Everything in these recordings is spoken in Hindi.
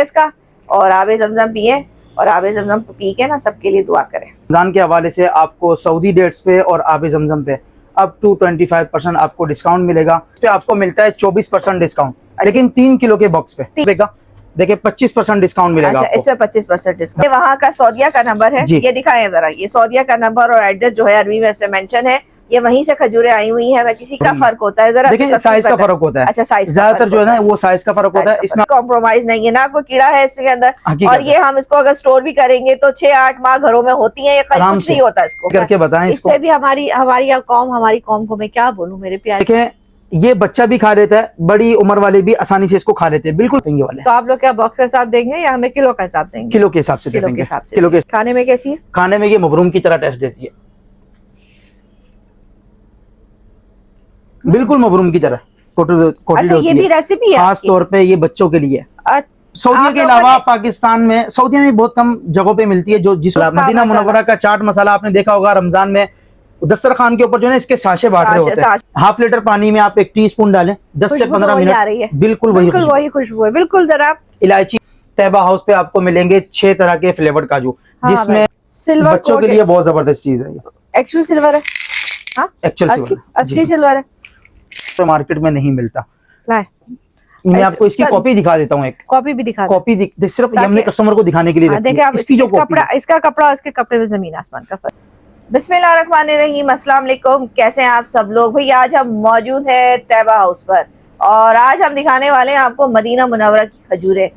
इसका और आबे ज़मज़म पिए और आबे ज़मज़म पी के ना सबके लिए दुआ करें। रमज़ान के हवाले से आपको सऊदी डेट्स पे और आबे ज़मज़म पे अप टू 25% आपको डिस्काउंट मिलेगा। पे आपको मिलता है 24% डिस्काउंट, लेकिन 3 किलो के बॉक्स पे देखिए 25% डिस्काउंट मिलेगा। अच्छा, इसमें 25% डिस्काउंट। वहाँ का सऊदीया का नंबर है, ये दिखाएं जरा। ये सऊदीया का नंबर और एड्रेस जो है अरबी में इसमें मेंशन है। ये वहीं से खजूरें आई हुई हैं। किसी का फर्क होता है, जरा देखिए साइज का फर्क होता है। अच्छा, साइज ज्यादातर जो है ना वो साइज का फर्क होता है। इसमें कॉम्प्रोमाइज नहीं है ना, कोई कीड़ा है इसके अंदर। और ये हम इसको अगर स्टोर भी करेंगे तो 6-8 माह घरों में होती है, ये कुछ नहीं होता। इसको करके बताएं। इस पे भी हमारी कौम को मैं क्या बोलूं मेरे प्यारे, ये बच्चा भी खा लेता है, बड़ी उम्र वाले भी आसानी से इसको खा लेते हैं। बिल्कुल देंगे वाले। तो आप लोग क्या बॉक्स का हिसाब देंगे या हमें किलो का हिसाब देंगे? किलो के हिसाब से किलो के हिसाब से। किलो के खाने में कैसी है? खाने में ये मबरूम की तरह टेस्ट देती है, बिल्कुल मबरूम की तरह कोटेड। अच्छा, ये भी रेसिपी है खास तौर पे ये बच्चों के लिए। सऊदीया के अलावा पाकिस्तान में, सऊदीया में बहुत कम जगहों पे मिलती है। जो जिस मदीना मुनव्वरा का चाट मसाला आपने देखा होगा रमजान में दस्तरखान के ऊपर जो है इसके साशे बांट रहे होते हैं। हाफ लीटर पानी में आप 1 टीस्पून डालें, 10 से 15 मिनट, बिल्कुल वही खुशबू है। बिल्कुल जनाब। इलायची। तैयबा हाउस पे आपको मिलेंगे 6 तरह के फ्लेवर्ड काजू, जिसमें सिल्वर बच्चों के लिए बहुत जबरदस्त चीज है। एक्चुअल सिल्वर है, असली सिल्वर है, तो मार्केट में नहीं मिलता। मैं आपको इसकी कॉपी दिखा देता हूँ। एक कॉपी भी दिखा, कॉपी सिर्फ हमने कस्टमर को दिखाने के लिए रखी है। इसकी जो कपड़ा, इसका कपड़ा उसके कपड़े में जमीन आसमान का फर्क। बिस्मिल्लाहिर्रहमानिर्रहीम, अस्सलाम वालेकुम। कैसे हैं आप सब लोग? भाई आज हम मौजूद हैं तैयबा हाउस पर और आज हम दिखाने वाले हैं आपको मदीना मुनव्वरा की खजूरें।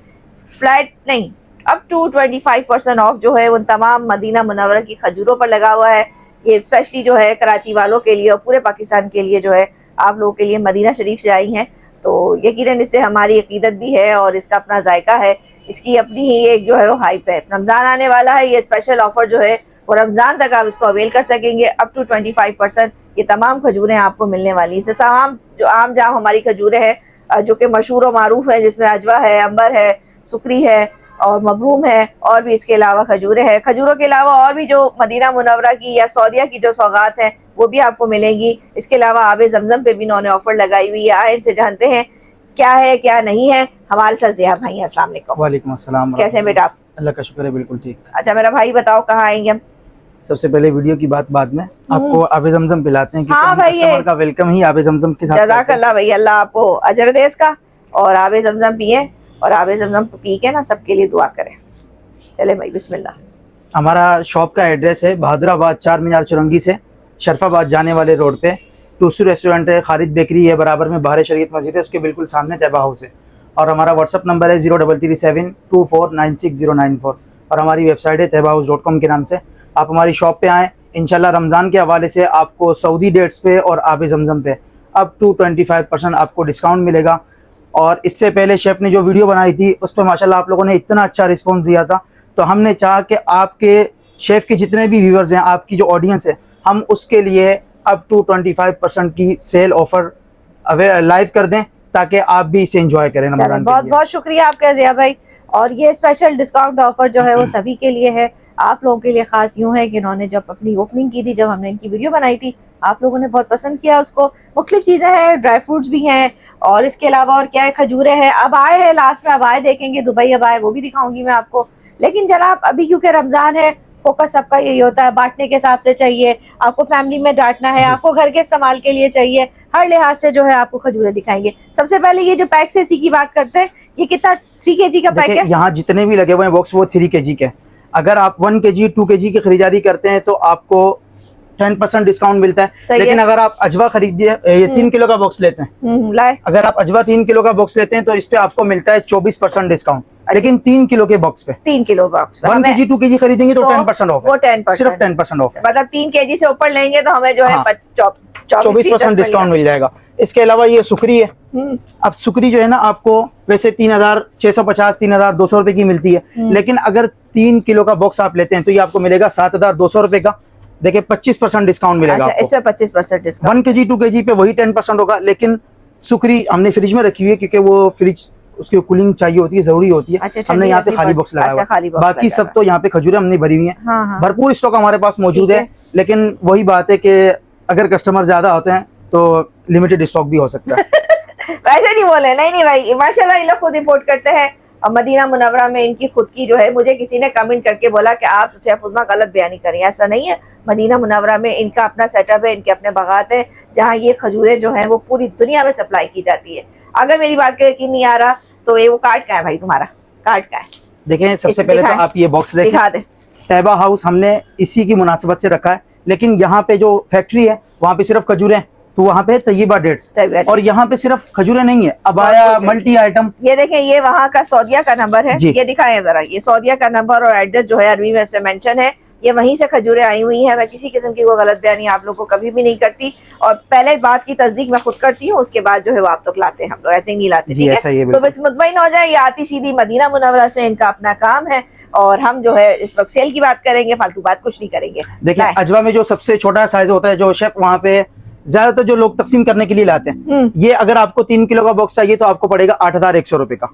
फ्लैट नहीं, अप टू 25% ऑफ जो है उन तमाम मदीना मुनव्वरा की खजूरों पर लगा हुआ है। ये स्पेशली जो है कराची वालों के लिए और पूरे पाकिस्तान के लिए जो है आप लोगों के लिए मदीना शरीफ से आई हैं। तो यकीनन इससे हमारी अकीदत भी है और इसका अपना जायका है, इसकी अपनी ही एक जो है वो हाइप है। रमज़ान आने वाला है, ये स्पेशल ऑफर जो है वो रमज़ान तक आप इसको अवेल कर सकेंगे। अप टू 25% ये तमाम खजूरें आपको मिलने वाली हैं। तमाम जो आम जाम हमारी खजूरें हैं जो कि मशहूर और मारूफ हैं, जिसमें अजवा है, अंबर है, सुकरी है और मबरूम है, और भी इसके अलावा खजूरें हैं। खजूरों के अलावा और भी जो मदीना मुनव्वरा की या सऊदीया की जो सौगात हैं वो भी आपको मिलेंगी। इसके अलावा आबे ज़मज़म पे भी इन्होंने ऑफर लगाई हुई है। आए इनसे जानते हैं क्या है क्या नहीं है। हमारे साथ ज़िया भाई हैं। अस्सलाम वालेकुम। वालेकुम अस्सलाम। कैसे हैं बेटा आप? अल्लाह का शुक्र है, बिल्कुल ठीक। अच्छा मेरा भाई बताओ कहाँ आएंगे हम? सबसे पहले वीडियो की बात बाद में, आपको आबे ज़मज़म पिलाते हैं। हाँ भाई, कस्टमर का वेलकम ही आबे ज़मज़म के साथ। जज़ाकल्लाह भाई, अल्लाह आपको अजर दे इसका। और आबे ज़मज़म पिए और आबे ज़मज़म पी के ना सबके लिए दुआ करें। चले भाई बिस्मिल्लाह। हमारा शॉप का एड्रेस है बहादुराबाद 4 मीनार चुरंगी से शरफाबाद जाने वाले रोड पे टूसू रेस्टोरेंट है, खालिद बेकरी है, बराबर में बाहर शरीयत मस्जिद है, उसके बिल्कुल सामने तैयबा हाउस है। और हमारा व्हाट्सअप नंबर है 033724969094 और हमारी वेबसाइट है taibahouse.com के नाम से। आप हमारी शॉप पे आएँ। इंशाल्लाह रमज़ान के हवाले से आपको सऊदी डेट्स पे और आबे ज़मज़म पे अप टू 25% आपको डिस्काउंट मिलेगा। और इससे पहले शेफ़ ने जो वीडियो बनाई थी उस पर माशाल्लाह आप लोगों ने इतना अच्छा रिस्पॉन्स दिया था, तो हमने चाहा कि आपके शेफ़ के जितने भी व्यूवर्स हैं, आपकी जो ऑडियंस है, हम उसके लिए अप टू 25% की सेल ऑफ़र लाइव कर दें ताकि आप भी इसे एंजॉय करें। बहुत बहुत शुक्रिया आपका ज़िया भाई। और ये स्पेशल डिस्काउंट ऑफर जो है वो सभी के लिए है। आप लोगों के लिए खास यूँ है कि इन्होंने जब अपनी ओपनिंग की थी, जब हमने इनकी वीडियो बनाई थी, आप लोगों ने बहुत पसंद किया उसको। मुख्तलिफ चीज़ें हैं, ड्राई फ्रूट्स भी हैं और इसके अलावा और क्या है, खजूरें हैं। अब आए हैं लास्ट में, अब आए देखेंगे, दुबई अब आए, वो भी दिखाऊंगी मैं आपको। लेकिन जनाब अभी क्योंकि रमज़ान है, फोकस सबका यही होता है, बांटने के हिसाब से चाहिए आपको, फैमिली में डांटना है आपको, घर के इस्तेमाल के लिए चाहिए, हर लिहाज से जो है आपको खजूरें दिखाएंगे। सबसे पहले ये जो पैक से इसी की बात करते हैं, ये कितना 3 kg का पैक है? यहाँ जितने भी लगे हुए हैं बॉक्स वो 3 kg के। अगर आप 1 kg 2 kg की खरीदारी करते हैं तो आपको 10% डिस्काउंट मिलता है। लेकिन अगर आप अजवा खरीदिए, ये 3 किलो का बॉक्स लेते हैं, अगर आप अजवा 3 किलो का बॉक्स लेते हैं तो इस पे आपको मिलता है 24% डिस्काउंट। लेकिन 3 किलो के बॉक्स पे, 3 किलो बॉक्स 1 kg 2 kg खरीदेंगे तो 10% ऑफ है। वो 10%, सिर्फ 10% ऑफ है। मतलब 3 kg से ऊपर लेंगे तो हमें जो है 24% डिस्काउंट मिल जाएगा। इसके अलावा ये सुकरी है। अब सुकरी जो है ना आपको वैसे 3650 3200 रुपए की मिलती है, लेकिन अगर 3 किलो का बॉक्स आप लेते हैं तो ये आपको मिलेगा 7200 रुपए का। देखिए 25% डिस्काउंट मिलेगा। अच्छा, इसमें 25% डिस्काउंट। 1 kg 2 kg पे वही 10% होगा। लेकिन सुकरी हमने फ्रिज में रखी हुई है क्योंकि वो फ्रिज उसकी कूलिंग चाहिए होती है, जरूरी होती है। अच्छा, हमने यहाँ पे खाली बॉक्स लगाया है। बाकी सब तो यहाँ पे खजूरें हमने भरी हुई हैं। भरपूर स्टॉक हमारे पास मौजूद है। लेकिन वही बात है कि अगर कस्टमर ज्यादा होते हैं तो लिमिटेड स्टॉक भी हो सकता है। वैसे नहीं बोले, नहीं भाई, माशाल्लाह ये लोग खुद इंपोर्ट करते हैं और मदीना मुनव्वरा में इनकी खुद की जो है, मुझे किसी ने कमेंट करके बोला कि आप शेफ उज़्मा गलत बयानी करें, ऐसा नहीं है। मदीना मुनव्वरा में इनका अपना सेटअप है, इनके अपने बागात हैं जहाँ ये खजूरें जो हैं वो पूरी दुनिया में सप्लाई की जाती है। अगर मेरी बात का यकीन नहीं आ रहा तो ये वो कार्ड का है भाई, तुम्हारा कार्ड का है। देखें सबसे पहले तो आप ये बॉक्स देखें, दिखा दे। तैयबा हाउस हमने इसी की मुनासिबत से रखा है, लेकिन यहाँ पे जो फैक्ट्री है वहाँ पे सिर्फ खजूरें हैं, तो वहाँ पे तैयबा डेट्स, और यहाँ पे सिर्फ खजूरें नहीं है, अबाया मल्टी आइटम। ये देखें, ये वहाँ का सऊदीया का नंबर है, ये दिखाएं जरा, ये सऊदीया का नंबर और एड्रेस जो है अरबी में उसमें मेंशन है। ये वहीं से खजूरें आई हुई हैं। मैं किसी किस्म की वो गलत बयानी आप लोग को कभी भी नहीं करती, और पहले बात की तस्दीक मैं खुद करती हूँ, उसके बाद जो है वो आप तक लाते हैं, हम लोग ऐसे ही नहीं लाते, ठीक है? तो बस मुतमईन हो जाए, ये आती सीधी मदीना मुनव्वरा से इनका अपना काम है, और हम जो है इस वक्त सेल की बात करेंगे, फालतू बात कुछ नहीं करेंगे। देखिए अजवा में जो सबसे छोटा साइज होता है, जो शेफ वहाँ पे ज्यादातर जो लोग तकसीम करने के लिए लाते हैं, ये अगर आपको 3 किलो का बॉक्स चाहिए तो आपको पड़ेगा 8,100 रुपए का।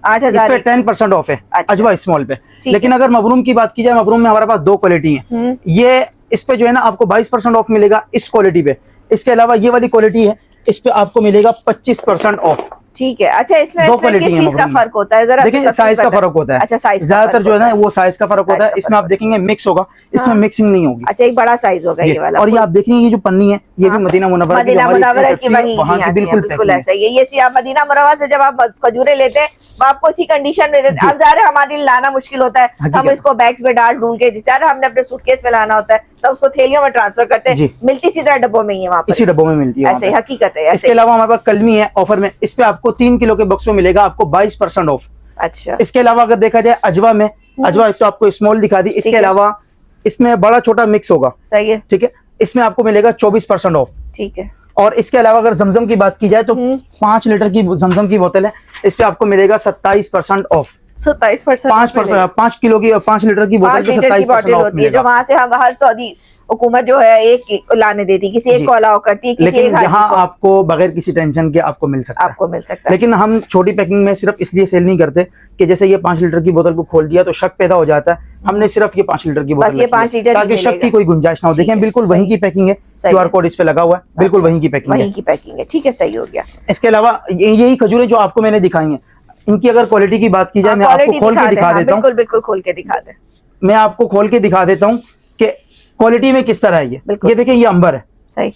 8,000 10% ऑफ है। अच्छा। अजवा स्मॉल पे। लेकिन अगर मबरूम की बात की जाए, मबरूम में हमारे पास 2 क्वालिटी है। ये इस पे जो है ना आपको 22% ऑफ मिलेगा इस क्वालिटी पे। इसके अलावा ये वाली क्वालिटी है, इस पे आपको मिलेगा 25% ऑफ। ठीक है। अच्छा, इसमें किस चीज का फर्क होता है? जरा देखिए साइज का फर्क होता है। अच्छा, साइज ज्यादातर जो है ना वो साइज का फर्क होता है। इसमें आप देखेंगे मिक्स होगा, इसमें मिक्सिंग नहीं होगी। अच्छा, एक बड़ा साइज होगा ये वाला। और ये आप देखेंगे ये जो पन्नी है, ये भी मदीना मुनव्वरा की वहाँ बिल्कुल ऐसा ही है। ये आप मदीना मुनव्वरा से जब आप खजूरें लेते हैं वो आपको इसी कंडीशन में देते हैं। अब ज़ाहिर है हमारे लिए लाना मुश्किल होता है, हम इसको बैग्स में डाल ढूंढ के, जिस हमने अपने सूटकेस में लाना होता है तब उसको थैलियों में ट्रांसफर करते हैं। मिलती इसी तरह डब्बों में ही है, वहाँ पर इसी डब्बों में मिलती है, ऐसे हकीकत है। इसके अलावा हमारे पास कलमी है ऑफर में, इस पे आपको 3 किलो के बॉक्स में मिलेगा आपको 22% ऑफ। अच्छा। इसके अलावा अगर देखा जाए अजवा में, अजवा तो आपको स्मॉल दिखा दी, इसके अलावा इसमें बड़ा छोटा मिक्स होगा। सही है। ठीक है, इसमें आपको मिलेगा 24% ऑफ। ठीक है। और इसके अलावा अगर जमजम की बात की जाए तो 5 लीटर की जमजम की बोतल है, इस पे आपको मिलेगा 27% ऑफ। 27%? 5 किलो की 5 लीटर की बोतल 27% होती है, जो वहाँ से हम हर सऊदी हुकूमत जो है एक लाने देती, किसी एक को अलाउ करती है, लेकिन यहाँ आपको बगैर किसी टेंशन के आपको मिल सकता है, आपको मिल सकता है। लेकिन हम छोटी पैकिंग में सिर्फ इसलिए सेल नहीं करते कि जैसे ये 5 लीटर की बोतल को खोल दिया तो शक पैदा हो जाता है। हमने सिर्फ ये 5 लीटर की बोतल, 5 लीटर, ताकि शक की कोई गुंजाइश ना हो। देखें बिल्कुल वहीं की पैकिंग है, QR कोड इस पे लगा हुआ है, बिल्कुल वहीं की पैकिंग है। ठीक है, सही हो गया। इसके अलावा यही खजूरें जो आपको मैंने दिखाई है, इनकी अगर क्वालिटी की बात की जाए, मैं आपको खोल के दिखा देता हूँ। बिल्कुल खोल के दिखा दे। मैं आपको खोल के दिखा देता हूँ कि क्वालिटी में किस तरह है ये देखिए, ये अंबर है, सही,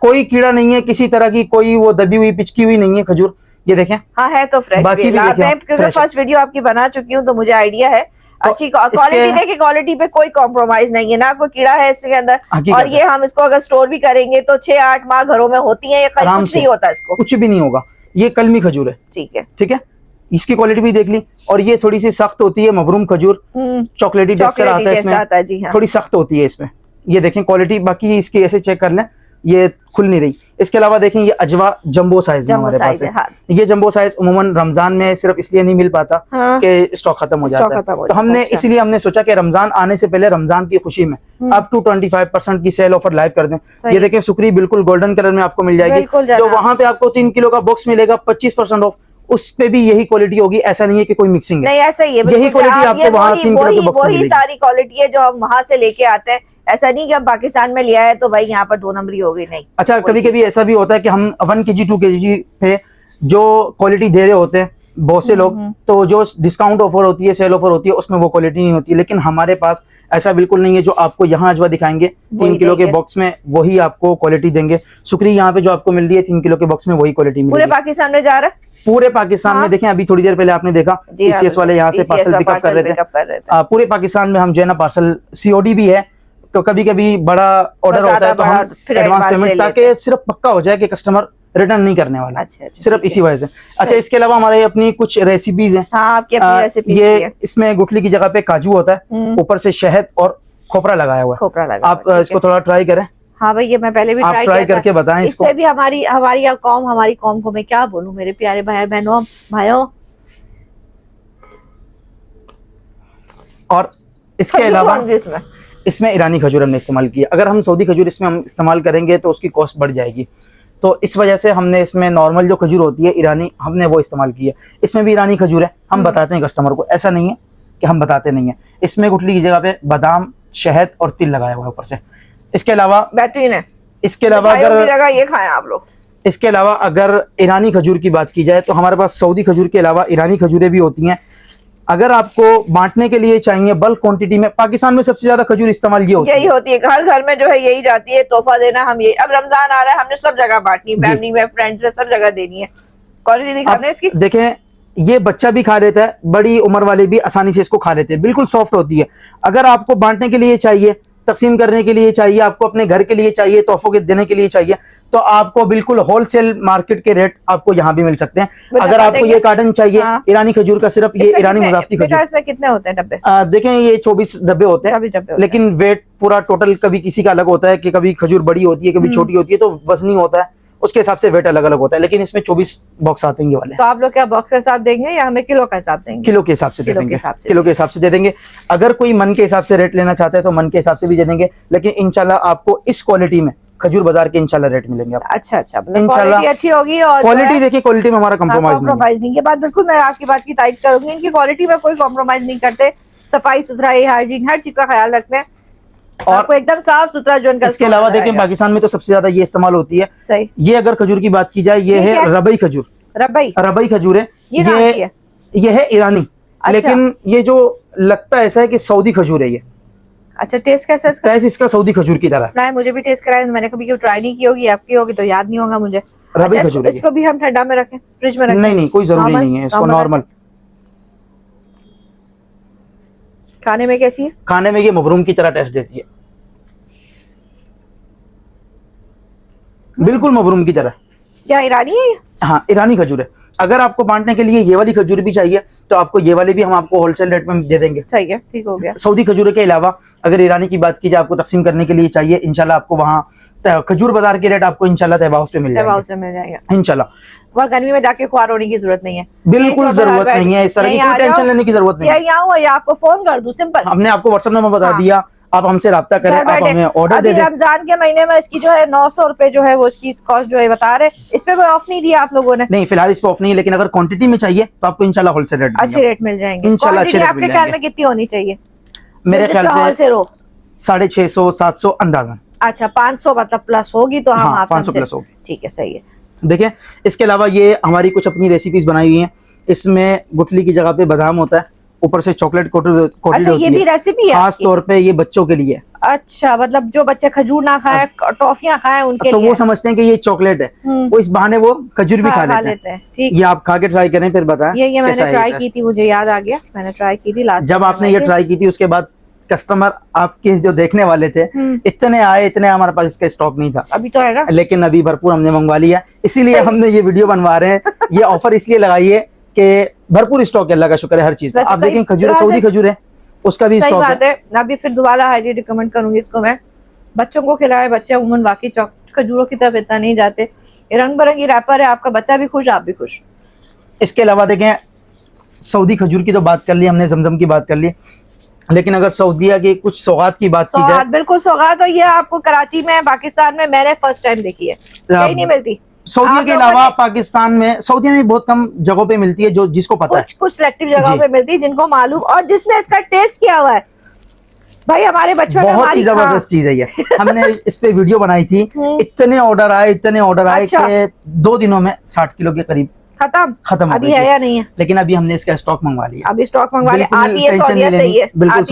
कोई कीड़ा नहीं है किसी तरह की, कोई वो दबी हुई पिचकी हुई नहीं है खजूर, ये देखें। हाँ है तो फ्रेश। बाकी भी क्योंकि फर्स्ट वीडियो आपकी बना चुकी हूँ तो मुझे आइडिया है। अच्छी क्वालिटी देखिए, क्वालिटी पे कोई कॉम्प्रोमाइज नहीं है, ना कोई कीड़ा है इसके अंदर। और ये हम इसको अगर स्टोर भी करेंगे तो 6-8 माह घरों में होती है, ये कुछ नहीं होता, इसको कुछ भी नहीं होगा। ये कलमी खजूर है। ठीक है, ठीक है, इसकी क्वालिटी भी देख ली। और ये थोड़ी सी सख्त होती है, मबरूम खजूर, चॉकलेटी टेक्सचर आता है इसमें, थोड़ी सख्त होती है इसमें। ये देखें क्वालिटी, बाकी इसकी ऐसे चेक कर लें, ये खुल नहीं रही। इसके अलावा देखें ये अजवा जंबो साइज हमारे पास है। ये जंबो साइज उमूमन रमजान में सिर्फ इसलिए नहीं मिल पाता कि स्टॉक खत्म हो जाता है, तो हमने इसलिए हमने सोचा कि रमजान आने से पहले रमजान की खुशी में अप टू 25% की सेल ऑफर लाइव कर दें। ये देखें सुकरी बिल्कुल गोल्डन कलर में आपको मिल जाएगी, जो वहाँ पे आपको 3 किलो का बॉक्स मिलेगा 25% ऑफ, उस पे भी यही क्वालिटी होगी। ऐसा नहीं है कि कोई मिक्सिंग नहीं, ऐसा ही है, यही क्वालिटी आपको वहाँ 3 किलो के बॉक्स में मिलेगी। सारी क्वालिटी है जो हम वहाँ से लेके आते हैं। ऐसा नहीं कि हम पाकिस्तान में लिया है तो भाई यहाँ पर 2 नंबरी हो गई, नहीं। अच्छा, कभी कभी ऐसा भी होता है कि हम 1 kg 2 kg पे जो क्वालिटी दे रहे होते हैं बहुत से लोग, तो जो डिस्काउंट ऑफर होती है, सेल ऑफर होती है, उसमें वो क्वालिटी नहीं होती। लेकिन हमारे पास ऐसा बिल्कुल नहीं है, जो आपको यहाँ अजवा दिखाएंगे 3 किलो के बॉक्स में वही आपको क्वालिटी देंगे। सुकरी यहाँ पे जो आपको मिल रही है 3 किलो के बॉक्स में वही क्वालिटी मिलेगी। पूरे पाकिस्तान में जा रहा है, पूरे पाकिस्तान में। देखें अभी थोड़ी देर पहले आपने देखा TCS वाले यहाँ से पार्सल पिकअप कर रहे थे। पूरे पाकिस्तान में हम जो है ना पार्सल COD भी है, तो कभी कभी बड़ा ऑर्डर होता है तो हम एडवांस पेमेंट, ताकि सिर्फ पक्का हो जाए कि कस्टमर रिटर्न नहीं करने वाला। अच्छा, सिर्फ इसी वजह से। अच्छा, इसके अलावा हमारे अपनी कुछ रेसिपीज हैं। हाँ, आपकी अपनी रेसिपीज ये इसमें गुठली की जगह पे काजू होता है, ऊपर से शहद और खोपरा लगाया हुआ है। खोपरा लगा, आप इसको थोड़ा ट्राई करें। हाँ भाई, ये मैं पहले भी ट्राई करके बताएं इसको। इसमें भी हमारी कौम को मैं क्या बोलूं, मेरे प्यारे बहनों भाइयों। और इसके अलावा इसमें ईरानी खजूर हमने इस्तेमाल किया। अगर हम सऊदी खजूर इसमें हम इस्तेमाल करेंगे तो उसकी कॉस्ट बढ़ जाएगी, तो इस वजह से हमने इसमें नॉर्मल जो खजूर होती है ईरानी, हमने वो इस्तेमाल की है। इसमें भी ईरानी खजूर है, हम बताते हैं कस्टमर को, ऐसा नहीं है कि हम बताते नहीं है। इसमें गुठली की जगह पे बादाम, शहद और तिल लगाया हुआ है ऊपर से। इसके अलावा बेहतरीन है। इसके अलावा अगर जगह ये खाएं आप लोग, इसके अलावा अगर ईरानी खजूर की बात की जाए तो हमारे पास सऊदी खजूर के अलावा ईरानी खजूरें भी होती हैं। अगर आपको बांटने के लिए चाहिए बल्क क्वांटिटी में, पाकिस्तान में सबसे ज्यादा खजूर इस्तेमाल ये होती यही होती है, हर घर में जो है यही जाती है, तोहफा देना। हम ये अब रमजान आ रहा है, हमने सब जगह बांटनी, फैमिली में, फ्रेंड्स में, सब जगह देनी है। क्वालिटी दिखाते हैं इसकी। देखें, ये बच्चा भी खा लेता है, बड़ी उम्र वाले भी आसानी से इसको खा लेते हैं, बिल्कुल सॉफ्ट होती है। अगर आपको बांटने के लिए चाहिए, तकसीम करने के लिए चाहिए, आपको अपने घर के लिए चाहिए, तोहफों के देने के लिए चाहिए, तो आपको बिल्कुल होलसेल मार्केट के रेट आपको यहाँ भी मिल सकते हैं। अगर आपको ये कार्टन चाहिए, हाँ। ईरानी खजूर का, सिर्फ ये ईरानी मुजाफ्ती खजूर, इसमें कितने होते हैं डब्बे? देखें ये 24 डब्बे होते हैं, 24 डब्बे होते लेकिन वेट पूरा टोटल कभी किसी का अलग होता है, कि कभी खजूर बड़ी होती है, कभी छोटी होती है, तो वजनी होता है, उसके हिसाब से वेट अलग अलग होता है। लेकिन इसमें 24 बॉक्स आते हैं ये वाले। तो आप लोग क्या बॉक्स का हिसाब देंगे या हमें किलो का हिसाब देंगे? किलो के हिसाब से दे किलो के देंगे, हिसाब से। किलो के हिसाब से दे देंगे। अगर कोई मन के हिसाब से रेट लेना चाहता है तो मन के हिसाब से भी दे देंगे, लेकिन इंशाल्लाह आपको इस क्वालिटी में खजूर बाजार के इंशाल्लाह रेट मिलेंगे आपको। अच्छा अच्छा, इंशाल्लाह क्वालिटी अच्छी होगी। और क्वालिटी देखिए, क्वालिटी में हमारा कॉम्प्रोमाइज नहीं। ये बात बिल्कुल मैं आपकी बात की तारीफ करूंगी, इनकी क्वालिटी में कोई कॉम्प्रोमाइज नहीं करते। सफाई सुथराई, हाइजीन, हर चीज का ख्याल रखते हैं और आपको एकदम साफ सुथरा जो इनका। इसके अलावा देखें, पाकिस्तान में तो सबसे ज्यादा ये इस्तेमाल होती है। सही। ये अगर खजूर की बात की जाए, ये है रबई खजूर। रबई खजूर है, ये है ईरानी। अच्छा। लेकिन ये जो लगता है ऐसा है कि सऊदी खजूर है ये। अच्छा, टेस्ट कैसा है इसका? टेस्ट इसका सऊदी खजूर की तरह है। नहीं, मुझे भी टेस्ट कराया, मैंने कभी क्यों ट्राई नहीं की होगी, आपकी होगी तो याद नहीं होगा मुझे। रबई अच्छा, खजूर है इसको भी हम ठंडा में रखें, फ्रिज में रखें? नहीं, कोई जरूरी नहीं है, इसको नॉर्मल। खाने में कैसी है? खाने में ये मबरूम की तरह टेस्ट देती है, बिल्कुल मबरूम की तरह। क्या ईरानी है ये? हाँ, ईरानी खजूर है। अगर आपको बांटने के लिए ये वाली खजूर भी चाहिए तो आपको ये वाली भी हम आपको होलसेल रेट में दे देंगे। सही है, ठीक हो गया। सऊदी खजूर के अलावा अगर ईरानी की बात की जाए, आपको तकसीम करने के लिए चाहिए, इंशाल्लाह आपको वहाँ खजूर बाजार के रेट आपको इंशाल्लाह तैयबा हाउस पे मिल जाएगा इंशाल्लाह। वहाँ गर्मी में जाके खुआर होने की जरूरत नहीं है, बिल्कुल जरूरत नहीं है, इस तरह की कोई टेंशन लेने की जरूरत नहीं है। यहाँ हुआ या आपको फोन कर दूं, सिंपल। हमने आपको व्हाट्सएप नंबर बता दिया, आप हमसे रब्ता करें, आप हमें ऑर्डर दे दें। रमजान के महीने में इसकी जो है 900 रुपए जो है वो इसकी कॉस्ट जो है बता रहे, इस पे कोई ऑफ नहीं दिया आप लोगों ने? नहीं, फिलहाल इस पे ऑफ नहीं है, लेकिन अगर क्वांटिटी में चाहिए तो आपको इंशाल्लाह होलसेल रेट अच्छे रेट मिल जाएंगे इंशाल्लाह। अच्छे रेट आपके ख्याल में कितनी होनी चाहिए? मेरे ख्याल से 650 700 अंदाजन। अच्छा, 500 मतलब प्लस होगी तो हम आप 500 प्लस होगी, ठीक है, सही है। देखें, इसके अलावा ये हमारी कुछ अपनी रेसिपीज बनाई हुई हैं। इसमें गुठली की जगह पे बादाम होता है, ऊपर से चॉकलेट कोटेड अच्छा, होती ये भी रेसिपी है खास तौर पे ये बच्चों के लिए। अच्छा, मतलब जो बच्चे खजूर ना खाए, टॉफियां खाए, उनके तो लिए वो समझते हैं कि ये चॉकलेट है, वो इस बहाने वो खजूर भी खा लेते हैं। ठीक, ये आप खा के ट्राई करें, फिर बताएं। ये मैंने ट्राई की थी, मुझे याद आ गया, मैंने ट्राई की थी लास्ट। जब आपने ये ट्राई की थी उसके बाद कस्टमर आपके जो देखने वाले थे इतने आए, हमारे पास इसका स्टॉक नहीं था। अभी तो है ना, लेकिन अभी भरपूर हमने मंगवा लिया, इसीलिए हमने ये वीडियो बनवा रहे हैं। ये ऑफर इसलिए लगाई है कि भरपूर स्टॉक है, अल्लाह का शुक्र है हर चीज। आप देखें, खजूर सऊदी खजूर है, उसका भी स्टॉक है। अभी फिर दोबारा हाईली रिकमेंड करूंगी इसको मैं, बच्चों को खिलाए। बच्चे उमूमन वाकई खजूरों की तरफ इतना नहीं जाते। रंग बिरंगी रैपर है, आपका बच्चा भी खुश, आप भी खुश। इसके अलावा देखें, सऊदी खजूर की तो बात कर ली हमने, जमजम की बात कर ली, लेकिन अगर सऊदीया की कुछ सौगात की बात की जाए, बिल्कुल सौगात, तो ये आपको कराची में, पाकिस्तान में मैंने फर्स्ट टाइम देखी है, कहीं नहीं मिलती। सऊदीया के अलावा पाकिस्तान में, सऊदीया में बहुत कम जगहों पे मिलती है, जो जिसको पता है, कुछ सिलेक्टिव जगहों पे मिलती है, जिनको मालूम, और जिसने इसका टेस्ट किया हुआ है। भाई हमारे बचपन में बहुत ही जबरदस्त चीज है ये। हमने इस पे वीडियो बनाई थी, इतने ऑर्डर आए कि 2 दिनों में 60 किलो के करीब खत्म अभी है या नहीं है? लेकिन अभी हमने इसका स्टॉक मंगवा लिया, अभी स्टॉक मंगवा लिया। आती है सऊदीया से ही है, बिल्कुल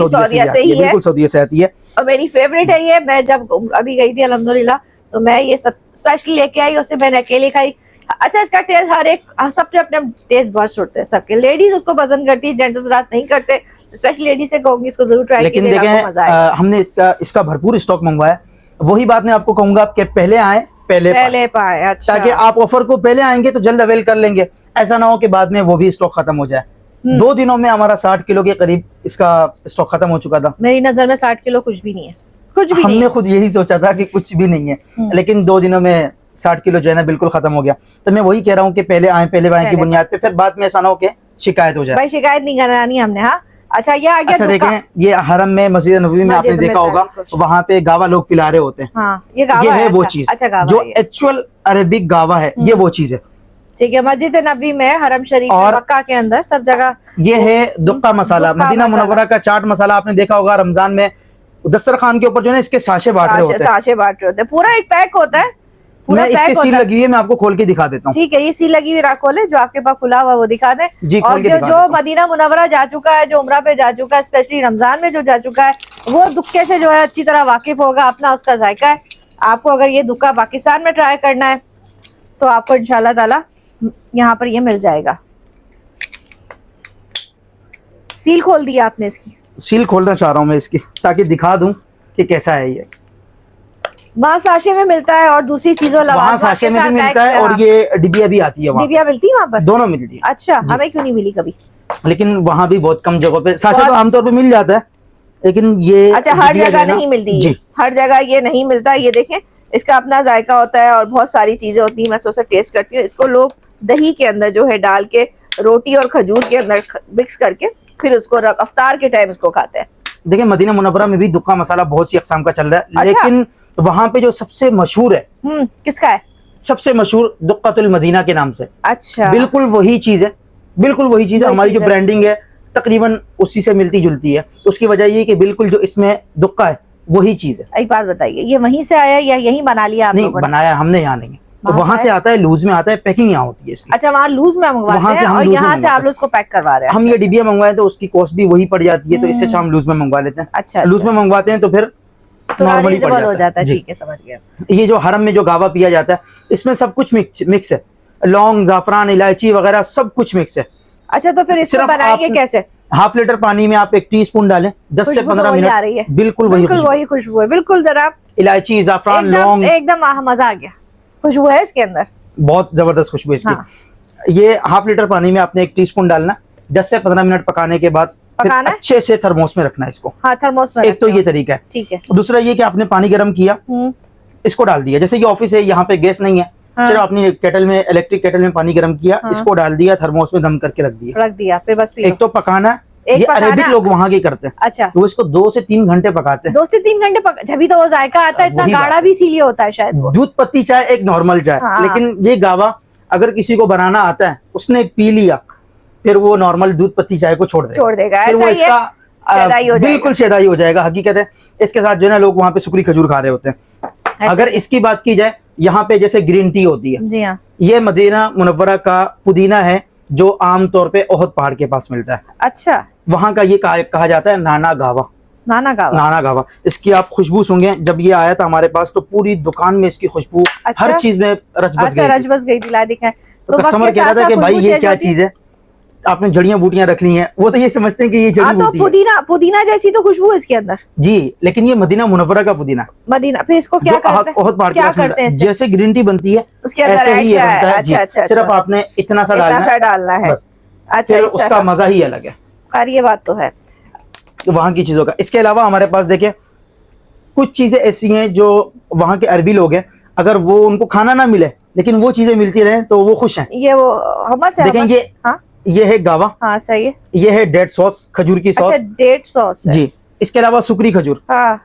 सऊदीया से आती है, और मेरी फेवरेट है ये। मैं जब अभी गई थी अल्हम्दुलिल्लाह, तो मैं ये सब स्पेशली लेके आई, उससे मैंने अकेले खाई। अच्छा, इसका टेस्ट हर एक, सबके अपने टेस्ट बर्स्ट होते हैं सबके। लेडीज उसको पसंद करती है, जेंट्स रात नहीं करते, स्पेशली लेडीज से कहूंगी इसको जरूर ट्राई कीजिए। लेकिन देखें, हमने इसका भरपूर स्टॉक मंगवाया। वही बात मैं आपको कहूंगा कि पहले आए पहले पाए। अच्छा, ताकि आप ऑफर को पहले आएंगे तो जल्द अवेल कर लेंगे, ऐसा ना हो कि बाद में वो भी स्टॉक खत्म हो जाए। 2 दिनों में हमारा 60 किलो के करीब इसका स्टॉक खत्म हो चुका था। मेरी नजर में 60 किलो कुछ भी नहीं है, कुछ भी हमने नहीं। खुद यही सोचा था कि कुछ भी नहीं है, लेकिन 2 दिनों में 60 किलो जो है ना बिल्कुल खत्म हो गया। तो मैं वही कह रहा हूँ कि पहले आए की बुनियाद पे, फिर बाद में ऐसा ना हो कि शिकायत हो जाए। भाई शिकायत नहीं करानी हमने। हाँ, अच्छा, ये आ गया। अच्छा, देखें, ये हरम में मस्जिद नबवी में आपने देखा होगा, वहाँ पे गावा लोग पिला रहे होते हैं। हाँ, ये गावा है वो अच्छा, चीज, अच्छा, जो एक्चुअल अरेबिक गावा है, ये वो चीज है। ठीक है, मस्जिद नबी में, हरम शरीफ और मक्का के अंदर सब जगह ये है दुक्का मसाला। मदीना मुनव्वरा का चाट मसाला आपने देखा होगा, रमजान में दस्तरखान के ऊपर जो है इसके साशे बांट रहे होते हैं। पूरा एक पैक होता है, पूरा मैं इसकी पैक सील होता है। लगी हुई है, मैं आपको खोल के दिखा देता हूँ। ठीक है, ये सील लगी हुई रख खोले, जो आपके पास खुला हुआ वो दिखा दें। जी, खोल और के जो दिखा जो देता हूँ। मदीना मुनव्वरा जा चुका है, जो उम्रा पे जा चुका है, स्पेशली रमजान में जो जा चुका है, वो दुक्के से जो है अच्छी तरह वाकिफ होगा, अपना उसका जायका है। आपको अगर ये दुक्का पाकिस्तान में ट्राई करना है तो आपको इंशाल्लाह ताला यहाँ पर ये मिल जाएगा। सील खोल दिया आपने इसकी? सील खोलना चाह रहा हूँ मैं इसकी, ताकि दिखा दूं कि कैसा है ये। वहाँ साशे में मिलता है और दूसरी चीजों वहाँ साशे में भी मिलता है और ये डिबिया भी आती है, वहाँ डिबिया मिलती है वहाँ पर? दोनों मिलती है। अच्छा, हमें क्यों नहीं मिली कभी? लेकिन वहाँ भी बहुत कम जगहों पे साशा तो आमतौर पे मिल जाता है, लेकिन ये अच्छा, हर डिबिया जो जगह है ना, नहीं मिलती जी हर जगह ये नहीं मिलता। ये देखें, इसका अपना जायका होता है और बहुत सारी चीजें होती हैं। मैं सोचा टेस्ट करती हूँ इसको। लोग दही के अंदर जो है डाल के, रोटी और खजूर के अंदर मिक्स करके फिर उसको अफ्तार के टाइम इसको खाते हैं। देखिए मदीना मुनव्वरा में भी दुक्का मसाला बहुत सी अकसाम का चल रहा है, अच्छा। लेकिन वहाँ पे जो सबसे मशहूर है, किसका है? सबसे मशहूर दुक्कातुल मदीना के नाम से। अच्छा, बिल्कुल वही चीज है, बिल्कुल वही चीज है। वही हमारी चीज़ जो है। ब्रांडिंग है तकरीबन उसी से मिलती जुलती है। उसकी वजह ये कि बिल्कुल जो इसमें दुक्का है वही चीज है। एक बात बताइए, ये वहीं से आया या यहीं बना लिया आप नहीं लोगों ने? बनाया हमने, यहाँ नहीं, तो वहाँ वहां से से आता है, लूज में आता है, पैकिंग यहाँ होती है इसकी। अच्छा, वहाँ लूज में वहाँ मंगवाते से हैं हम और लूज में यहाँ से आप मंगवाते लोग उसको पैक करवा रहे हैं? हम अच्छा, ये डिबिया मंगवाए तो उसकी कॉस्ट भी वही पड़ जाती है, तो इससे अच्छा हम लूज में मंगवा लेते हैं। अच्छा, लूज में मंगवाते हैं तो फिर तो नॉर्मली पड़ रिजनेबल हो जाता है। जी। ठीक है, समझ गया। ये जो हरम में जो गावा पिया जाता है, इसमें सब कुछ मिक्स है, लौंग, जाफरान, इलायची वगैरह सब कुछ मिक्स है। अच्छा, तो फिर इसको सिर्फ बनाएंगे आप कैसे? हाफ लीटर पानी में आप 1 टीस्पून डालें, 10 से खुशबू तो 15 वही आ रही है। मिनट, बिल्कुल वही बिल्कुल खुशबू। वही खुशबू है, बिल्कुल जनाब। इलायची, जाफरान, लौंग, एकदम मजा आ गया। खुशबू है इसके अंदर, बहुत जबरदस्त खुशबू है इसकी। हाँ। ये हाफ लीटर पानी में आपने 1 टीस्पून डालना, 10 से 15 मिनट पकाने के बाद फिर पकाना है? अच्छे से थर्मोस में रखना है इसको। हाँ, थर्मोस में एक तो रखते ये हो। तरीका है। ठीक है। दूसरा ये कि आपने पानी गर्म किया, इसको डाल दिया। जैसे ये ऑफिस है, यहाँ पे गैस नहीं है, हाँ। सिर्फ आपने केटल में, इलेक्ट्रिक केटल में पानी गर्म किया, हाँ। इसको डाल दिया, थर्मोस में दम करके रख दिया। रख दिया, फिर बस पियो। एक तो पकाना है, एक ये पकाना। अरेबिक लोग वहाँ के करते हैं, अच्छा, वो इसको 2 से 3 घंटे पकाते हैं। 2 से 3 घंटे जब तो वो जायका आता है। इतना वही बात गाढ़ा है। भी इसीलिए होता है शायद वो। दूध पत्ती चाय एक नॉर्मल चाय, हाँ। लेकिन ये गावा अगर किसी को बनाना आता है, उसने पी लिया, फिर वो नॉर्मल दूध पत्ती चाय को छोड़ देगा। फिर ऐसा वो ही है, इसका शैदाई हो जाएगा। बिल्कुल शैदाई हो जाएगा। हकीकत है, इसके साथ जो है ना लोग वहाँ पे सुकरी खजूर खा रहे होते हैं। अगर इसकी बात की जाए, यहाँ पे जैसे ग्रीन टी होती है, जी हाँ, ये मदीना मुनव्वरा का पुदीना है, जो आमतौर पे ओहद पहाड़ के पास मिलता है। अच्छा, वहाँ का ये कहा जाता है नाना गावा। नाना गावा। नाना गावा, इसकी आप खुशबू सूंघे। जब ये आया था हमारे पास तो पूरी दुकान में इसकी खुशबू, अच्छा? हर चीज में रच बस अच्छा, गई रच बस गई थी। ला दिखाएं तो कस्टमर कह रहा था कि भाई ये क्या चीज है, आपने जड़ियां बूटियां रख ली हैं। वो तो ये समझते हैं कि ये जड़ी हाँ, तो बूटी है। पुदीना जैसी तो खुशबू है इसके अंदर। जी, लेकिन ये मदीना मुनव्वरा का पुदीना, मदीना। फिर इसको क्या जो करते हैं? ओहद पहाड़ के क्या पास मिलता करते है। हैं इससे? जैसे ग्रीन टी बनती है उसके अंदर ऐसे ऐड ही ये किया है। बनता है। अच्छा, जी, अच्छा, सिर्फ अच्छा। आपने इतना सा इतना सा डालना है। बस। अच्छा, फिर इस उसका तरह। मजा ही अलग है खैर, ये बात तो है। वहाँ की चीजों का। इसके अलावा हमारे पास देखिए कुछ चीजें ऐसी हैं जो वहाँ के अरबी लोग हैं, अगर वो उनको खाना ना मिले लेकिन वो चीजें मिलती रहे तो वो खुश हैं। ये वो हमस है। देखें हमस? ये, हाँ, ये है गावा, हाँ, सही है। ये है डेट सॉस, खजूर की सॉस। अच्छा, डेट सॉस है। जी, इसके अलावा सुकरी खजूर। हाँ,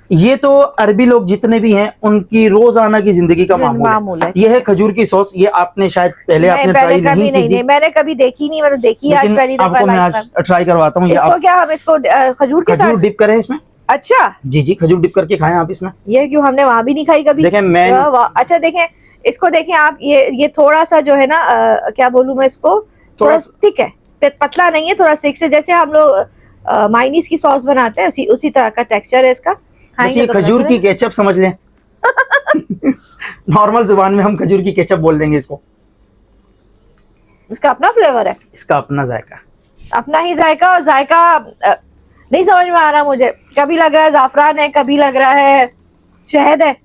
ये तो अरबी लोग जितने भी हैं उनकी रोजाना की जिंदगी का मामूल है। ये है खजूर की सॉस। ये आपने शायद पहले आपने ट्राई नहीं की थी, मैंने कभी देखी नहीं। मैंने देखी आज लेकिन पहली दफा आपको मैं लाइफ आज में। ट्राई करवाता हूँ। ये इसको आप क्या हम इसको खजूर के खजूर साथ? डिप करें इसमें। अच्छा, जी जी, खजूर डिप करके खाएं आप इसमें। ये क्यों हमने वहां भी नहीं खाई कभी? देखें मैं अच्छा, देखें इसको, देखें आप। ये थोड़ा सा जो है ना, क्या बोलूं मैं इसको, थोड़ा थिक है, पतला नहीं है, थोड़ा थिक से। जैसे हम लोग मायनीज की सॉस बनाते हैं, उसी तरह का टेक्सचर है इसका। ये खजूर की केचप समझ लें। नॉर्मल जुबान में हम खजूर की केचप बोल देंगे इसको। इसका अपना फ्लेवर है, इसका अपना जायका, अपना ही जायका। और जायका नहीं समझ में आ रहा मुझे। कभी लग रहा है जाफरान है, कभी लग रहा है शहद है।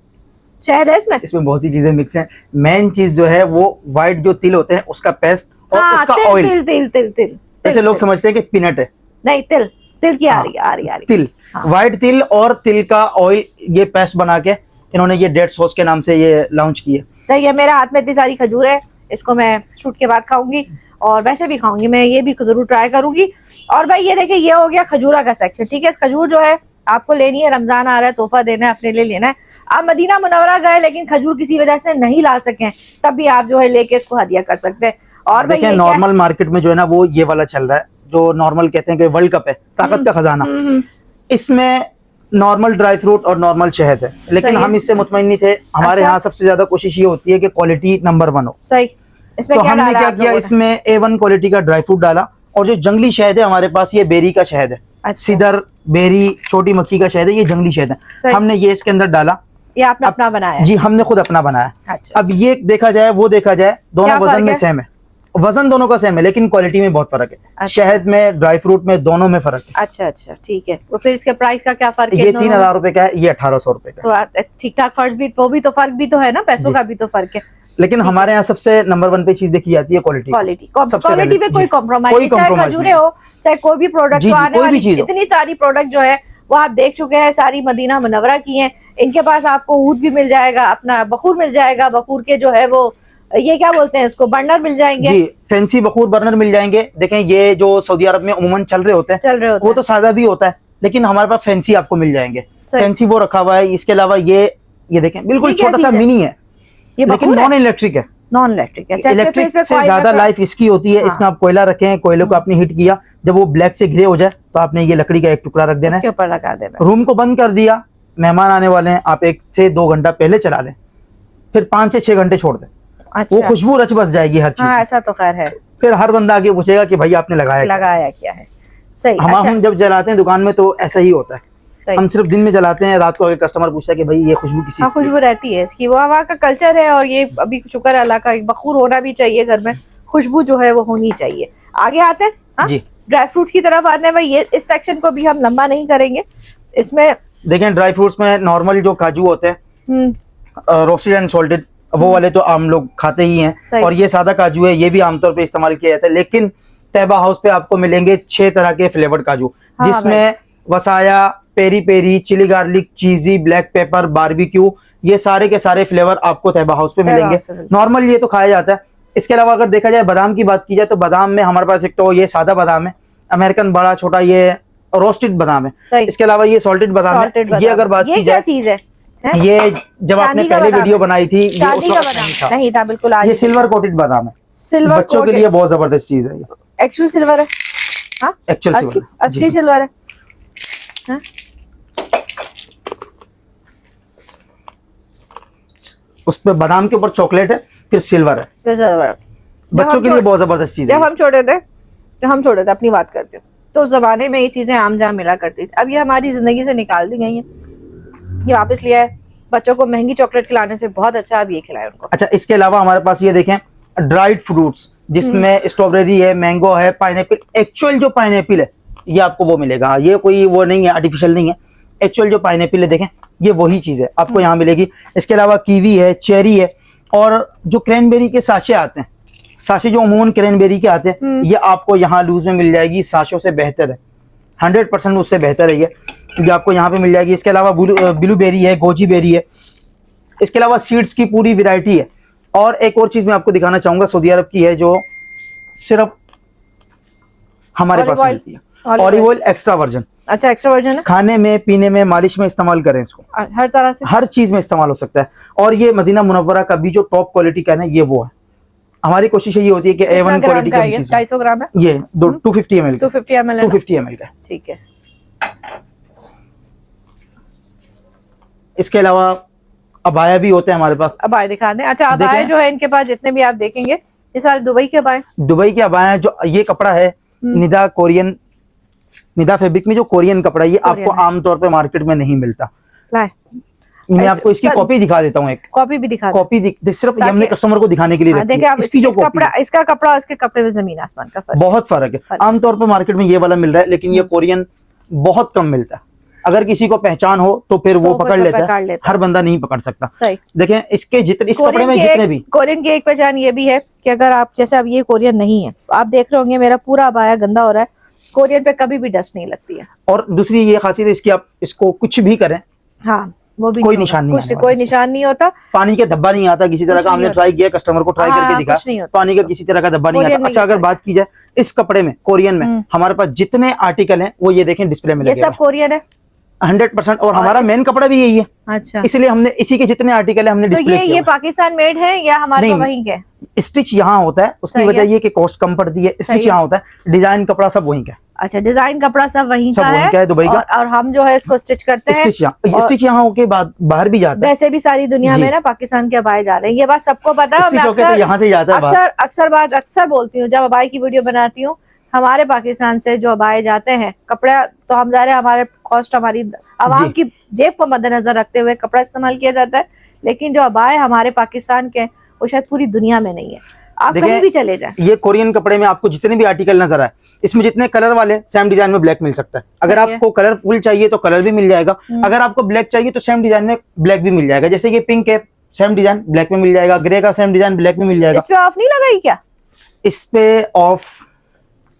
शहद है इसमें? इसमें बहुत सी चीजें मिक्स हैं। मेन चीज जो है वो व्हाइट जो तिल होते हैं उसका पेस्ट और हाँ, उसका तिल, ऑयल। तिल तिल तिल तिल ऐसे लोग समझते हैं कि पीनट है, नहीं, तिल तिल की आ हाँ, रही है, आ रही है। तिल, हाँ। व्हाइट तिल और तिल का ऑयल, ये पेस्ट बना के इन्होंने ये डेट सॉस के नाम से ये लॉन्च की है। सही है। मेरे हाथ में इतनी सारी खजूर है, इसको मैं शूट के बाद खाऊंगी और वैसे भी खाऊंगी। मैं ये भी जरूर ट्राई करूंगी। और भाई ये देखिए, ये हो गया खजूरा का सेक्शन। ठीक है, इस खजूर जो है आपको लेनी है, रमजान आ रहा है, तोहफा देना है, अपने लिए लेना है। आप मदीना मुनव्वरा गए लेकिन खजूर किसी वजह से नहीं ला सके, तब भी आप जो है लेके इसको हदिया कर सकते हैं। और भाई देखिए नॉर्मल मार्केट में जो है ना वो ये वाला चल रहा है, जो नॉर्मल कहते हैं कि वर्ल्ड कप है, ताकत का खजाना। इसमें नॉर्मल ड्राई फ्रूट और नॉर्मल शहद है, लेकिन सही है। हम इससे मुतमईन नहीं थे। हमारे अच्छा। यहाँ सबसे ज्यादा कोशिश ये होती है कि क्वालिटी नंबर 1 हो। सही। इसमें तो क्या हमने डाला क्या आप किया, लोगों ने? इसमें A1 क्वालिटी का ड्राई फ्रूट डाला, और जो जंगली शहद है हमारे पास, ये बेरी का शहद है। अच्छा। सिदर, बेरी, छोटी मक्खी का शहद है, ये जंगली शहद है। सही। हमने ये इसके अंदर डाला। ये आपने अपना बनाया है? जी, हमने खुद अपना बनाया। अच्छा। अब ये देखा जाए, वो देखा जाए, दोनों क्या वजन फर्क में है? सेम है। वजन दोनों का सेम है, लेकिन क्वालिटी में बहुत फर्क है। अच्छा। शहद में, ड्राई फ्रूट में, दोनों में फर्क है। अच्छा अच्छा, ठीक है। तो फिर इसके प्राइस का क्या फर्क है? ये दोनों में? 3000 रुपए का है, ये 1800 रुपए का है। तो ठीक ठाक फर्क भी, वो भी तो फर्क भी तो है ना, पैसों जी। का भी तो फर्क है। लेकिन हमारे यहाँ सबसे नंबर 1 पे चीज देखी जाती है क्वालिटी। क्वालिटी सबसे क्वालिटी पहले। पे कोई जी। कॉम्प्रोमाइज कोई नहीं, चाहे compromise खजूरें नहीं। हो, चाहे कोई भी प्रोडक्ट। जी, तो जी, आने कोई भी वाली चीज हो। इतनी सारी प्रोडक्ट जो है वो आप देख चुके हैं, सारी मदीना मुनव्वरा की हैं। इनके पास आपको ऊद भी मिल जाएगा, अपना बखूर मिल जाएगा, बखूर के जो है वो ये क्या बोलते हैं इसको, बर्नर मिल जाएंगे। जी, फैंसी बखूर बर्नर मिल जाएंगे। देखें, ये जो सऊदी अरब में उमूमन चल रहे होते हैं, चल रहे होते वो हैं। तो सादा भी होता है, लेकिन हमारे पास फैंसी आपको मिल जाएंगे। सही। फैंसी वो रखा हुआ है। इसके अलावा ये देखें, बिल्कुल ये क्या छोटा सा चीज़ है? मिनी है, ये लेकिन बखूर है? नॉन इलेक्ट्रिक है। नॉन इलेक्ट्रिक है। चाहे इलेक्ट्रिक पे से coil ज्यादा रखो। लाइफ इसकी होती है। हाँ। इसमें आप कोयला रखें, कोयले को आपने हीट किया, जब वो ब्लैक से ग्रे हो जाए तो आपने ये लकड़ी का एक टुकड़ा रख देना उसके है। ऊपर लगा देना। रूम को बंद कर दिया, मेहमान आने वाले हैं, आप 1 से 2 घंटा पहले चला लें, फिर 5 से 6 घंटे छोड़ दें। अच्छा। वो खुशबू रच बस जाएगी हर चीज हाँ, में। ऐसा तो खैर है। फिर हर बंदा आगे पूछेगा कि भाई आपने लगाया क्या? लगाया क्या है? सही। हम अच्छा, हम जब जलाते हैं दुकान में तो ऐसा ही होता है। सही। हम सिर्फ दिन में जलाते हैं, रात को आगे कस्टमर पूछता है कि भाई ये खुशबू किसी हाँ, से खुशबू रहती है इसकी, वो वहाँ का कल्चर है। और ये अभी शुक्र है अल्लाह का, एक बखूर होना भी चाहिए घर में, खुशबू जो है वो होनी चाहिए। आगे आते हैं। हाँ? जी। ड्राई फ्रूट्स की तरफ आते हैं भाई। ये इस सेक्शन को भी हम लंबा नहीं करेंगे। इसमें देखें, ड्राई फ्रूट्स में नॉर्मल जो काजू होते हैं, रोस्टेड एंड सॉल्टेड, वो वाले तो आम लोग खाते ही हैं। सही। और ये सादा काजू है, ये भी आमतौर पे इस्तेमाल किया जाता है। लेकिन तैबा हाउस पे आपको मिलेंगे 6 तरह के फ्लेवर्ड काजू, हाँ जिसमें wasabi, peri peri, chilli garlic, cheesy, black pepper, barbecue, ये सारे के सारे फ्लेवर आपको तैबा हाउस पे तैबा मिलेंगे। हाउस पे मिलेंगे। नॉर्मल ये तो खाया जाता है। इसके अलावा अगर देखा जाए, बादाम की बात की जाए, तो बादाम में हमारे पास एक तो ये सादा बादाम है, अमेरिकन बड़ा छोटा, ये रोस्टेड बादाम है। सही। इसके अलावा ये सॉल्टेड बादाम है। Salted ये बादाम। अगर बात ये की क्या जाए, चीज है? ये जब आपने चांदी का पहले बादाम वीडियो है। बनाई थी, ये उस चांदी का वक्त बादाम नहीं था। नहीं था, बिल्कुल। आज ये सिल्वर कोटेड बादाम है। सिल्वर बच्चों के लिए बहुत जबरदस्त चीज है ये। एक्चुअल सिल्वर है। हाँ, एक्चुअल असली सिल्वर है। असली जी। सिल्वर है। हाँ? उस पे बादाम के ऊपर चॉकलेट है, फिर सिल्वर है। ये सिल्वर है। बच्चों के लिए बहुत जबरदस्त चीज है। जब हम छोटे थे, अपनी बात करते हो, तो उस जमाने में ये चीजें आम जाम मिला करती थी। अब ये हमारी जिंदगी से निकाल दी गई हैं। ये वापस लिया है। बच्चों को महंगी चॉकलेट खिलाने से बहुत अच्छा अब ये खिलाए उनको। अच्छा, इसके अलावा हमारे पास ये देखें, ड्राइड फ्रूट्स, जिसमें स्ट्रॉबेरी है, मैंगो है, पाइनएप्पल। एक्चुअल जो पाइनएप्पल है ये आपको वो मिलेगा, ये कोई वो नहीं है, आर्टिफिशियल नहीं है। एक्चुअल जो पाइनएप्पल है, देखें, ये वही चीज है, आपको यहाँ मिलेगी। इसके अलावा कीवी है, चेरी है, और जो क्रैनबेरी के साशे आते हैं, साशे जो अमूमन क्रैनबेरी के आते हैं, ये आपको यहाँ लूज में मिल जाएगी। साशों से बेहतर है, 100% उससे बेहतर है ये आपको यहाँ पे मिल जाएगी। इसके अलावा ब्लूबेरी है, गोजी बेरी है। इसके अलावा सीड्स की पूरी वैरायटी है। और एक और चीज मैं आपको दिखाना चाहूंगा, सऊदी अरब की है, जो सिर्फ हमारे पास मिलती है। Olive oil extra version. अच्छा, एक्स्ट्रा वर्जन है। खाने में, पीने में, मालिश में इस्तेमाल करें इसको, हर तरह से, हर चीज में इस्तेमाल हो सकता है। और ये मदीना मुनव्वरा का भी जो टॉप क्वालिटी का है, ये वो है। हमारी कोशिश ये होती है कि A1 क्वालिटी का चीज, 250 ग्राम है। ये 250 ml का, 250 ml है ना? 250 ml का। ठीक है। इसके अलावा अबाया भी होते हैं हमारे पास। अबाए दिखा दें। अच्छा, अबाए देखें। जो है इनके पास जितने भी आप देखेंगे, ये सारे दुबई के अबाए। दुबई के अबाया, जो ये कपड़ा है निदा कोरियन, निदा फैब्रिक में जो कोरियन कपड़ा है, ये कोरियन आपको है। आमतौर पे मार्केट में नहीं मिलता। लाए, मैं ऐसे- आपको इसकी सर- कॉपी दिखा देता हूँ। एक कॉपी भी दिखा दें। कॉपी सिर्फ ये ताकि- हमने कस्टमर को दिखाने के लिए हाँ, रखी देखिए है। आप इसकी जो इसका कॉपी कपड़ा, इसका कपड़ा और इसके कपड़े में जमीन आसमान का फर्क। बहुत फर्क है। फर्क। आमतौर पर मार्केट में ये वाला मिल रहा है, लेकिन ये कोरियन बहुत कम मिलता है। अगर किसी को पहचान हो तो फिर वो तो फिर पकड़ तो लेता पकड़ है, लेता है। हर बंदा नहीं पकड़ सकता। सही। देखें, इसके जितने, इस कपड़े में जितने भी, कोरियन की एक पहचान ये भी है कि अगर आप, जैसे अब ये कोरियन नहीं है, तो आप देख रहे होंगे मेरा पूरा अबाया गंदा हो रहा है। कोरियन पे कभी भी डस्ट नहीं लगती है। और दूसरी ये खासियत है इसकी, आप इसको कुछ भी करें, हाँ, वो भी कोई नहीं निशान होता। नहीं कुछ आने कोई वाला निशान नहीं होता। पानी का धब्बा नहीं आता किसी तरह कुछ का। नहीं हमने होता। ट्राई किया, कस्टमर को ट्राई हाँ, करके दिखा, कुछ नहीं होता पानी का इसको। किसी तरह का धब्बा नहीं कोरियन आता। में अच्छा, ये अगर फर्क बात की जाए इस कपड़े में, कोरियन में हमारे पास जितने आर्टिकल हैं, वो ये देखें डिस्प्ले में ये लगे सब कोरियन है। 100%। और हमारा इस- मेन कपड़ा भी यही है, अच्छा, इसलिए हमने इसी के जितने आर्टिकल है हमने तो डिस्प्ले ये किया पाकिस्तान मेड है या हमारे नहीं, वहीं के? स्टिच यहाँ होता है, उसकी सही वजह है। ये कि कॉस्ट कम पड़ती है। सही स्टिच है। यहाँ होता है, डिजाइन कपड़ा सब वहीं का है। अच्छा, डिजाइन कपड़ा सब वहीं सब का वहीं का है, दुबई का। और हम जो है इसको स्टिच करते हैं। स्टिच यहाँ, और स्टिच यहाँ होके बाद बाहर भी जाता है। वैसे भी सारी दुनिया जी। में ना पाकिस्तान के अबाए जा रहे हैं, ये बात सबको पता है। और स्टिच मैं होके तो यहाँ से जाता है बाहर। अक्सर बोलती हूँ जब अबाई की वीडियो बनाती हूँ, हमारे पाकिस्तान से जो अबाए जाते हैं कपड़ा, तो हम जा रहे हैं, हमारे कॉस्ट, हमारी आवाम जी। की जेब को मद्देनजर रखते हुए कपड़ा इस्तेमाल किया जाता है। लेकिन जो अबाए हमारे पाकिस्तान के हैं, वो शायद पूरी दुनिया में नहीं है। आप देखिए, कहीं भी चले जाएं, ये कोरियन कपड़े में आपको जितने भी आर्टिकल नजर आए, इसमें जितने कलर वाले सेम डिजाइन में ब्लैक मिल सकता है। अगर सही है। आपको कलर फुल चाहिए तो कलर भी मिल जाएगा, अगर आपको ब्लैक चाहिए तो सेम डिजाइन में ब्लैक भी मिल जाएगा। जैसे ये पिंक है, सेम डिजाइन ब्लैक में मिल जाएगा, ग्रे का सेम डिजाइन ब्लैक में मिल जाएगा। इस पे ऑफ नहीं लगाई क्या? इस पे ऑफ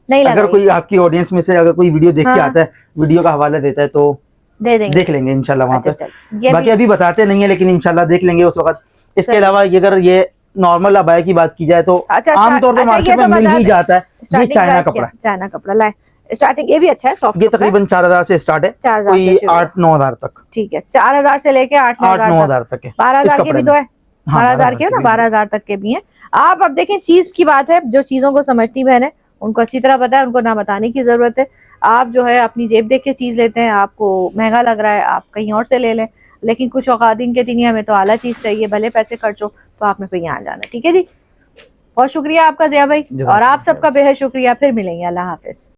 नहीं अगर लगाई, कोई आपकी ऑडियंस में से अगर कोई वीडियो देख के हाँ। आता है, वीडियो का हवाला देता है, तो दे देंगे, देख लेंगे इंशाल्लाह वहां अच्छा, पे। चल, ये बाकी भी- अभी बताते नहीं है, लेकिन इंशाल्लाह देख लेंगे उस वक्त। इसके सही। अलावा ये अगर ये नॉर्मल अबाया की बात की जाए तो अच्छा, आमतौर पे अच्छा, मार्केट ये में तो मिल बता ही दें। जाता है। ये स्टार्टिंग चाइना प्राइस कपड़ा क्या? चाइना कपड़ा लाए स्टार्टिंग, ये भी अच्छा है, सॉफ्ट ये कपड़ा है। तकरीबन 4000 से स्टार्ट है, 4000 से कोई शुरू है। 8-9 हजार तक, ठीक है, 4000 से लेके 8-9 8-9 हजार तक है। 12,000 इस के भी कपड़े तो में। है, हाँ, 12,000 के है ना, 12,000 तक के भी हैं। आप अब देखें, चीज की बात है, जो चीजों को समझती बहन है उनको अच्छी तरह पता है, उनको ना बताने की जरूरत है। आप जो है अपनी जेब देख के चीज लेते हैं, आपको महंगा लग रहा है, आप कहीं और से ले लें। लेकिन कुछ औकात इनके दिन हमें तो आला चीज चाहिए, भले पैसे खर्च हो, तो आपने फिर यहाँ जाना है। ठीक है जी, बहुत शुक्रिया आपका ज़िया भाई, और आप सबका बेहद शुक्रिया। फिर मिलेंगे, अल्लाह हाफिज।